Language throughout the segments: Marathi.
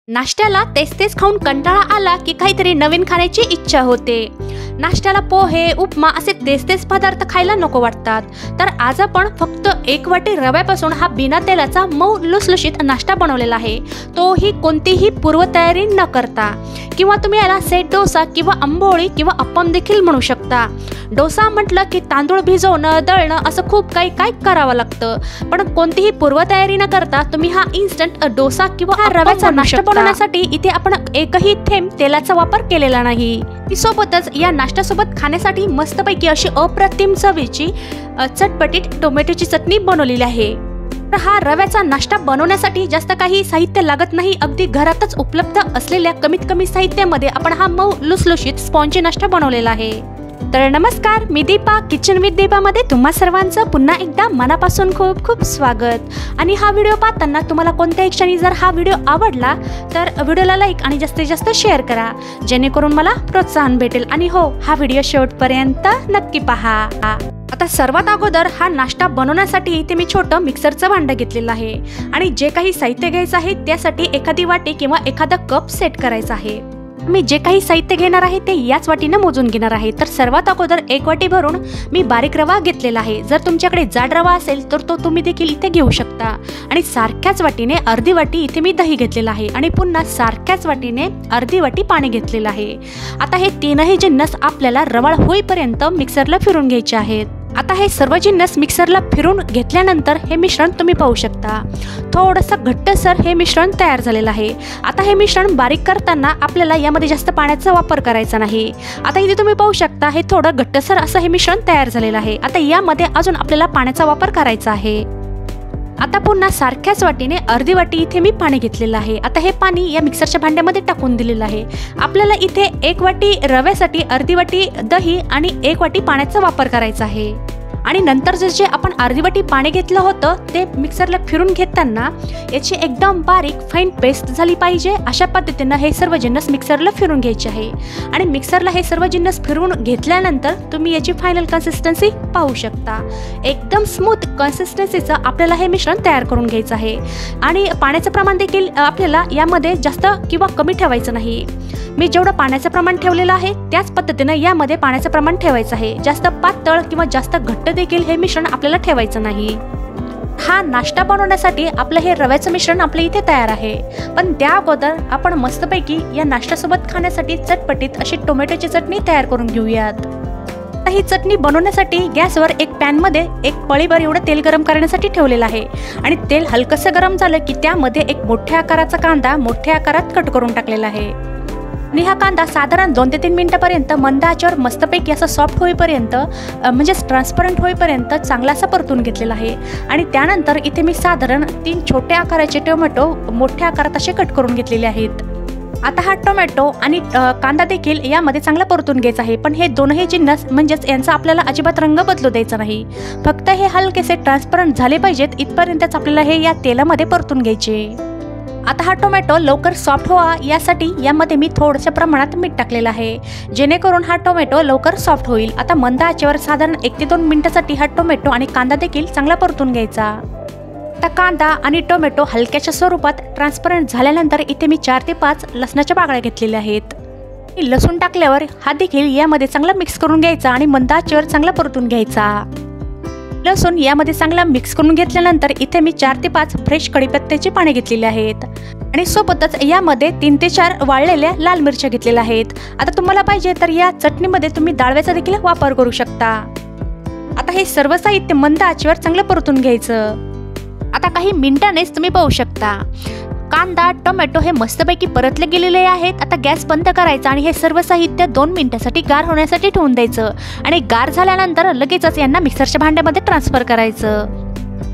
नाश्त्याला तेच तेच खाऊन कंटाळा आला की काहीतरी नवीन खाण्याची इच्छा होते। नाश्त्याला पोहे, उपमा असे तेच तेच पदार्थ खायला नको वाटतात। तर आज आपण फक्त 1 वाटी रव्यापासून हा बिना तेलाचा मऊ लुसलुशीत नाश्ता बनवलेला आहे, तोही कोणतीही पूर्वतयारी न करता। किंवा तुम्ही याला सेट डोसा किंवा आंबोळी किंवा अप्पम देखील म्हणू शकता। डोसा म्हटलं की तांदूळ भिजवणं, दळणं असं खूप काही करावं लागतं, पण कोणतीही पूर्वतयारी न करता तुम्ही हा इन्स्टंट डोसा किंवा हा रव्याचा नाश्ता बनवण्यासाठी इथे आपण एकही थेंब तेलाचा वापर केलेला नाही। सोबतच या नाश्त्यासोबत खाण्यासाठी मस्तपैकी अशी अप्रतिम चवीची चटपटीत टोमॅटोची चटणी बनवलेली आहे। तर हा रव्याचा नाश्ता बनवण्यासाठी जास्त काही साहित्य लागत नाही, अगदी घरातच उपलब्ध असलेल्या कमीत कमी साहित्यामध्ये आपण हा मऊ लुसलुशीत स्पॉन्जी नाश्ता बनवलेला आहे। तर नमस्कार, मी दीपा, किचन विथ दीपामध्ये तुम्हा सर्वांचं पुन्हा एकदा मनापासून खूप खूप स्वागत। आणि हा व्हिडिओ पाहताना तुम्हाला कोणत्याही क्षणी जर हा व्हिडिओ आवडला तर व्हिडिओला लाईक आणि जास्तीत जास्त शेअर करा, जेणेकरून मला प्रोत्साहन भेटेल। आणि हो, हा व्हिडिओ शेवटपर्यंत नक्की पहा। आता सर्वात अगोदर हा नाश्ता बनवण्यासाठी इथे मी छोटं मिक्सरचं भांडं घेतलेलं आहे आणि जे काही साहित्य घ्यायचं आहे त्यासाठी एखादी वाटी किंवा एखादा कप सेट करायचा आहे। मी जे काही साहित्य घेणार आहे ते याच वाटीने मोजून घेणार आहे। तर सर्वात अगोदर 1 वाटी भरून मी बारीक रवा घेतलेला आहे। जर तुमच्याकडे जाड रवा असेल तर तो तुम्ही देखील इथे घेऊ शकता। आणि सारख्याच वाटीने अर्धी वाटी इथे मी दही घेतलेला आहे आणि पुन्हा सारख्याच वाटीने अर्धी वाटी पाणी घेतलेलं आहे। आता हे तीनही जिन्नस आपल्याला रवाळ होईपर्यंत मिक्सरला फिरून घ्यायचे आहेत। आता हे सर्व जिन्नस मिक्सरला फिरून घेतल्यानंतर हे मिश्रण तुम्ही पाहू शकता, थोडंसं घट्टसर हे मिश्रण तयार झालेलं आहे। आता हे मिश्रण बारीक करताना आपल्याला यामध्ये जास्त पाण्याचा वापर करायचा नाही। आता इथे तुम्ही पाहू शकता हे थोडं घट्टसर असं हे मिश्रण तयार झालेलं आहे। आता यामध्ये अजून आपल्याला पाण्याचा वापर करायचा आहे। आता पुन्हा सारख्याच वाटीने अर्धी वाटी इथे मी पाणी घेतलेलं आहे। आता हे पाणी या मिक्सरच्या भांड्यामध्ये टाकून दिलेलं आहे। आपल्याला इथे 1 वाटी रव्यासाठी अर्धी वाटी दही आणि 1 वाटी पाण्याचा वापर करायचा आहे। आणि नंतर जे आपण अर्धी वाटी पाणी घेतलं होतं ते मिक्सरला फिरून घेताना याची एकदम बारीक फाईन पेस्ट झाली पाहिजे, अशा पद्धतीनं हे सर्व जिन्नस मिक्सरला फिरून घ्यायचे आहे। आणि मिक्सरला हे सर्व जिन्नस फिरून घेतल्यानंतर तुम्ही याची फायनल कन्सिस्टन्सी पाहू शकता। एकदम स्मूथ कन्सिस्टन्सीचं आपल्याला हे मिश्रण तयार करून घ्यायचं आहे। आणि पाण्याचं प्रमाण देखील आपल्याला यामध्ये जास्त किंवा कमी ठेवायचं नाही। मी जेवढं पाण्याचं प्रमाण ठेवलेलं आहे त्याच पद्धतीनं यामध्ये पाण्याचं प्रमाण ठेवायचं आहे। जास्त पातळ किंवा जास्त घट्ट देखील हे मिश्रण आपल्याला ठेवायचं नाही। हा नाश्ता बनवण्यासाठी आपलं हे रव्याचं मिश्रण आपल्या इथे तयार आहे, पण त्या अगोदर आपण मस्तपैकी या नाश्त्यासोबत खाण्यासाठी चटपटीत अशी टोमॅटोची चटणी तयार करून घेऊयात। ही चटणी बनवण्यासाठी गॅसवर एक पॅनमध्ये 1 पळीभर एवढं तेल गरम करण्यासाठी ठेवलेलं आहे। आणि तेल हलकसं गरम झालं की त्यामध्ये एक मोठ्या आकाराचा कांदा मोठ्या आकारात कट करून टाकलेला आहे। आणि हा कांदा साधारण 2 ते 3 मिनिटांपर्यंत मंद आचेवर मस्तपैकी असं सॉफ्ट होईपर्यंत म्हणजे ट्रान्सपरंट होईपर्यंत चांगला असा परतून घेतलेला आहे। आणि त्यानंतर इथे मी साधारण 3 छोट्या आकाराचे टोमॅटो मोठ्या आकारात असे कट करून घेतलेले आहेत। आता हा टोमॅटो आणि कांदा देखील यामध्ये चांगला परतून घ्यायचा आहे, पण हे दोनही जिन्नस म्हणजेच यांचा आपल्याला अजिबात रंग बदलू द्यायचा नाही। फक्त हे हलकेसे ट्रान्सपरंट झाले पाहिजेत इथपर्यंतच आपल्याला हे या तेलामध्ये परतून घ्यायचे। आता हा टोमॅटो लवकर सॉफ्ट व्हावा यासाठी यामध्ये मी थोड्याशा प्रमाणात मीठ टाकलेलं आहे, जेणेकरून हा टोमॅटो लवकर सॉफ्ट होईल। आता मंद आचेवर साधारण 1 ते 2 मिनिटांसाठी हा टोमॅटो आणि कांदा देखील चांगला परतून घ्यायचा। आता कांदा आणि टोमॅटो हलक्याच्या स्वरूपात ट्रान्सपरंट झाल्यानंतर इथे मी 4 ते 5 लसणाच्या पाकळ्या घेतलेल्या आहेत। लसूण टाकल्यावर हा देखील यामध्ये चांगला मिक्स करून घ्यायचा आणि मंद आचेवर चांगला परतून घ्यायचा। लसूण यामध्ये चांगला मिक्स करून घेतल्यानंतर इथे मी 4 ते 5 फ्रेश कढीपत्त्याची पाने घेतलेली आहेत आणि सोबतच यामध्ये 3 ते 4 वाळलेल्या लाल मिरच्या घेतलेल्या आहेत। आता तुम्हाला पाहिजे तर या चटणीमध्ये तुम्ही डाळव्याचा देखील वापर करू शकता। आता हे सर्व साहित्य मंद आचेवर चांगलं परतून घ्यायचं। आता काही मिनिटांनीच तुम्ही पाहू शकता कांदा टोमॅटो हे मस्तपैकी परतले गेलेले आहेत। आता गॅस बंद करायचा आणि हे सर्व साहित्य 2 मिनिटांसाठी गार होण्यासाठी ठेवून द्यायचं। आणि गार झाल्यानंतर लगेचच यांना मिक्सरच्या भांड्यामध्ये ट्रान्सफर करायचं।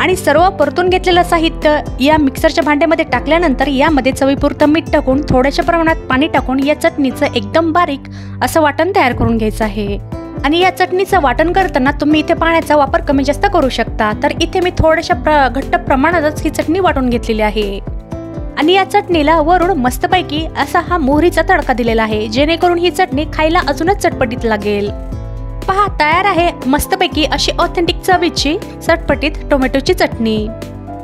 आणि सर्व परतून घेतलेलं साहित्य या मिक्सरच्या भांड्यामध्ये टाकल्यानंतर यामध्ये चवीपुरतं मीठ टाकून थोड्याशा प्रमाणात पाणी टाकून या चटणीचं एकदम बारीक असं वाटण तयार करून घ्यायचं आहे। आणि या चटणीचं वाटण करताना तुम्ही इथे पाण्याचा वापर कमी जास्त करू शकता। तर इथे मी थोड्याशा घट्ट प्रमाणातच ही चटणी वाटून घेतलेली आहे। आणि या चटणीला वरून मस्तपैकी असा हा मोहरीचा तडका दिलेला आहे, जेणेकरून ही चटणी खायला अजूनच चटपटीत लागेल। पहा, तयार आहे मस्तपैकी अशी ऑथेंटिक चवीची चटपटीत टोमॅटोची चटणी।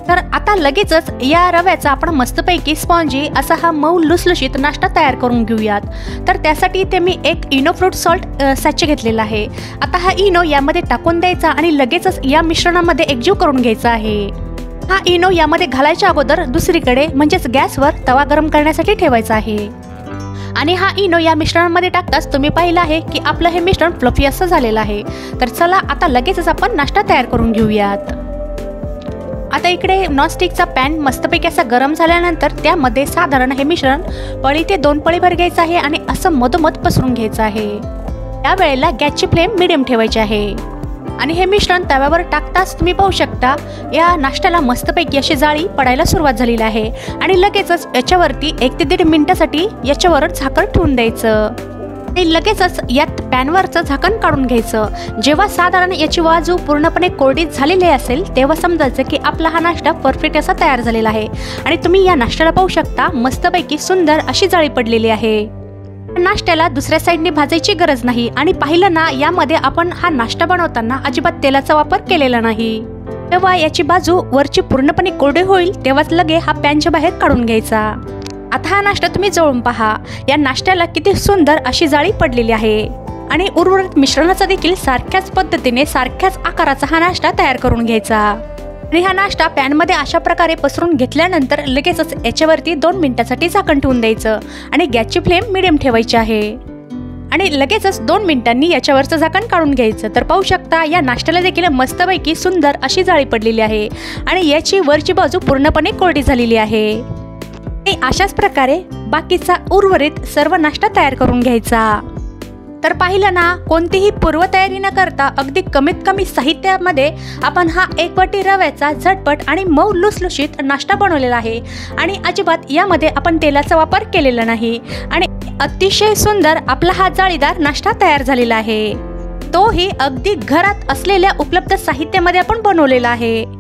तर आता लगेचच या रव्याचा आपण मस्तपैकी स्पॉन्जी असा हा मऊ लुसलुशीत नाश्ता तयार करून घेऊयात। तर त्यासाठी इथे मी एक इनो फ्रूट सॉल्ट सॅचे घेतलेला आहे। आता हा इनो यामध्ये टाकून द्यायचा आणि लगेचच या मिश्रणामध्ये एकजीव करून घ्यायचा आहे। हा इनो यामध्ये घालायच्या अगोदर दुसरीकडे म्हणजेच गॅसवर तवा गरम करण्यासाठी ठेवायचा आहे। आणि हा इनो या मिश्रणामध्ये टाकताच तुम्ही पाहिलं आहे की आपलं हे मिश्रण फ्लफी असं झालेलं आहे। तर चला आता लगेचच आपण नाश्ता तयार करून घेऊयात। आता इकडे नॉनस्टिकचा पॅन मस्तपैकी असा गरम झाल्यानंतर त्यामध्ये साधारण हे मिश्रण पळी ते 2 पळीभर घ्यायचं आहे आणि असं मधोमध पसरून घ्यायचं आहे। यावेळेला गॅसची फ्लेम मिडियम ठेवायची आहे आणि हे मिश्रण तव्यावर टाकताच तुम्ही पाहू शकता या नाश्त्याला मस्तपैकी अशी जाळी पडायला सुरुवात झालेली आहे। आणि लगेचच याच्यावरती 1 ते 1.5 मिनिटासाठी याच्यावर झाकण ठेवून द्यायचं आणि लगेचच यात पॅनवरचं झाकण काढून घ्यायचं। जेव्हा साधारण याची बाजू पूर्णपणे कोरडी झालेली असेल तेव्हा समजायचं की आपला हा नाश्ता परफेक्ट असा तयार झालेला आहे। आणि तुम्ही या नाश्त्याला पाहू शकता मस्तपैकी सुंदर अशी जाळी पडलेली आहे। नाश्त्याला दुसऱ्या साईडने भाजायची गरज नाही आणि पाहिलं ना यामध्ये आपण हा नाश्ता बनवताना अजिबात तेलाचा वापर केलेला नाही। तेव्हा याची बाजू वरची पूर्णपणे कोरडी होईल तेव्हाच लगे हा पॅनच्या बाहेर काढून घ्यायचा। आता हा नाश्ता तुम्ही जवळून पहा, या नाश्त्याला किती सुंदर अशी जाळी पडलेली आहे आणि उर्वरित मिश्रणाचा देखील सारख्याच पद्धतीने सारख्याच आकाराचा हा नाश्ता तयार करून घ्यायचा। आणि हा नाश्ता पॅनमध्ये अशा प्रकारे पसरून घेतल्यानंतर लगेचच याच्यावरती 2 मिनिटांसाठी झाकण ठेवून द्यायचं आणि गॅसची फ्लेम मिडियम ठेवायची आहे आणि लगेचच 2 मिनिटांनी याच्यावरचं झाकण काढून घ्यायचं। तर पाहू शकता या नाश्त्याला देखील मस्तपैकी सुंदर अशी जाळी पडलेली आहे आणि याची वरची बाजू पूर्णपणे कोरडी झालेली आहे। अशाच प्रकारे बाकीचा उर्वरित सर्व नाश्ता तयार करून घ्यायचा। तर पाहिलं ना, कोणतीही पूर्वतयारी न करता अगदी कमीत कमी साहित्यामध्ये आपण हा 1 वाटी रव्याचा झटपट आणि मऊ लुसलुशीत नाश्ता बनवलेला आहे आणि अजिबात यामध्ये आपण तेलाचा वापर केलेला नाही आणि अतिशय सुंदर आपला हा जाळीदार नाश्ता तयार झालेला आहे। तोही अगदी घरात असलेल्या उपलब्ध साहित्यामध्ये आपण बनवलेला आहे।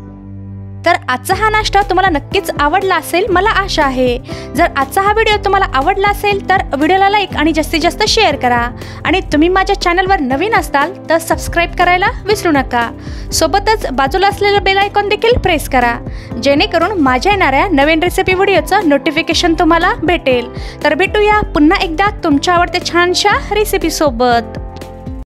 तर आजचा हा नाश्ता तुम्हाला नक्कीच आवडला असेल, मला आशा आहे। जर आजचा हा व्हिडिओ तुम्हाला आवडला असेल तर व्हिडिओला लाईक आणि जास्तीत जास्त शेअर करा आणि तुम्ही माझ्या चॅनलवर नवीन असताल तर सबस्क्राईब करायला विसरू नका। सोबतच बाजूला असलेलं बेल आयकॉन देखील प्रेस करा जेणेकरून माझ्या येणाऱ्या नवीन रेसिपी व्हिडिओचं नोटिफिकेशन तुम्हाला भेटेल। तर भेटूया पुन्हा एकदा तुमच्या आवडत्या छानशा रेसिपी सोबत।